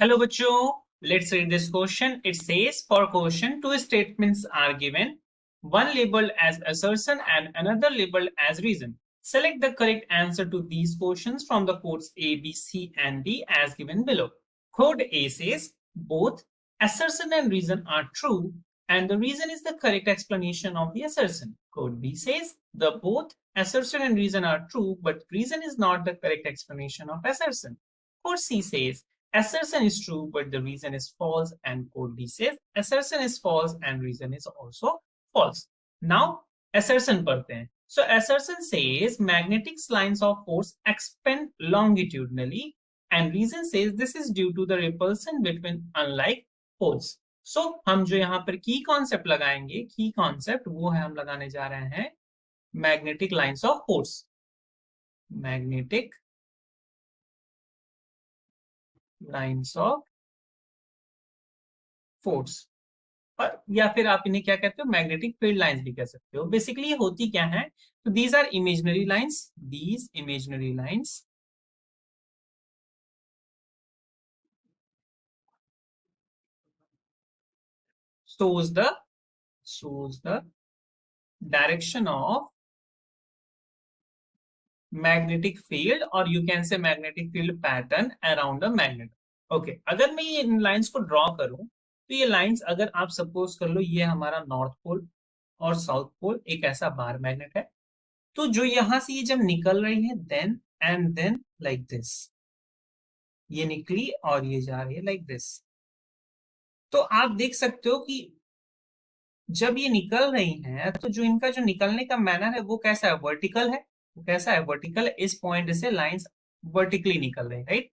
Hello, बच्चों. Let's read this question. It says, for question, two statements are given, one labeled as assertion and another labeled as reason. Select the correct answer to these questions from the codes A, B, C, and D as given below. Code A says both assertion and reason are true, and the reason is the correct explanation of the assertion. Code B says the both assertion and reason are true, but reason is not the correct explanation of assertion. Code C says assertion is true, but the reason is false, and code D says assertion is false and reason is also false. Now, assertion पढ़ते हैं. So, assertion says magnetic lines of force expand longitudinally, and reason says this is due to the repulsion between unlike poles. So, हम जो यहाँ पर की concept लगाएंगे, की concept वो है हम लगाने जा रहे हैं magnetic lines of force. Magnetic lines of force, और या फिर आप इन्हें क्या कहते हो, मैग्नेटिक फील्ड लाइंस भी कह सकते हो. बेसिकली ये होती क्या है, तो these are imaginary lines. These imaginary lines shows the direction of magnetic field, और you can say magnetic field pattern around a magnet. Okay, अगर मैं ये इन लाइंस को ड्रॉ करूं, तो ये लाइंस अगर आप सपोज कर लो ये हमारा नॉर्थ पोल और साउथ पोल एक ऐसा बार मैग्नेट है, तो जो यहां से ये जब निकल रही है then and then like this, ये निकली और ये जा रही है लाइक दिस. तो आप देख सकते हो कि जब ये निकल रही हैं तो जो इनका जो निकलने का मैनर है वो कैसा है, वर्टिकल है. वो कैसा है, वर्टिकल है. इस पॉइंट से लाइंस वर्टिकली निकल रही है, राइट.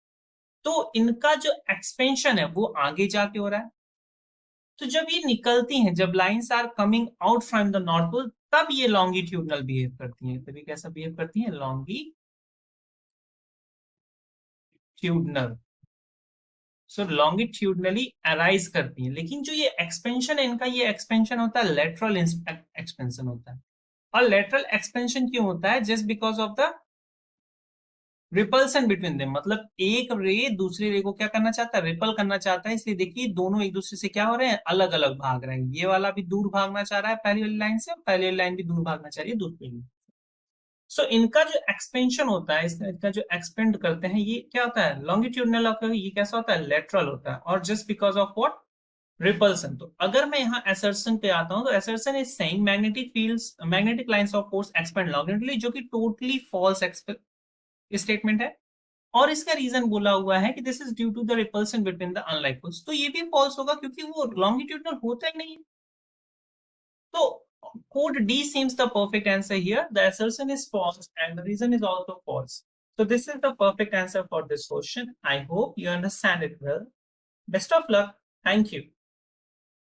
तो इनका जो एक्सपेंशन है वो आगे जाके हो रहा है. तो जब ये निकलती हैं, जब lines are coming out from the north pole, तब ये लॉन्गिट्यूडनल बिहेव करती हैं. तभी कैसा बिहेव करती हैं, लॉन्गिट्यूडनल. सो लॉन्गिट्यूडनली अराइज करती हैं. लेकिन जो ये एक्सपेंशन है इनका, ये एक्सपेंशन होता है लेटरल एक्सपेंशन होता है. और लेटरल एक्सपेंशन क्यों होता है, just because of the repulsion between them. मतलब एक रे दूसरी रे को क्या करना चाहता है, रिपल करना चाहता है. इसलिए देखिए दोनों एक दूसरे से क्या हो रहे हैं, अलग अलग भाग रहे हैं. ये वाला भी दूर भागना चाह रहा है पहली वाली लाइन से, पहली वाली लाइन भी दूर भागना चाह रही है दूसरी लाइन. सो इनका जो एक्सपेंशन होता है, इसका जो एक्सपेंड करते हैं, ये क्या होता है, लॉन्गिट्यूडनल होता है. ये कैसा होता है, लेटरल होता है. और just because of what, repulsion. तो अगर मैं यहाँ असर्शन पे आता हूं, तो assertion is saying magnetic fields, magnetic lines of force expand longitudinally, जो कि टोटली फॉल्स स्टेटमेंट है. और इसका रीजन बोला हुआ है कि this is due to the repulsion between the unlike poles. तो ये भी फॉल्स होगा क्योंकि वो लॉन्गिट्यूडनल होता ही नहीं है. तो code D seems the perfect answer here. The assertion is false and the reason is also false. So this is the perfect answer for this question. I hope you understand it well. Best of luck. Thank you.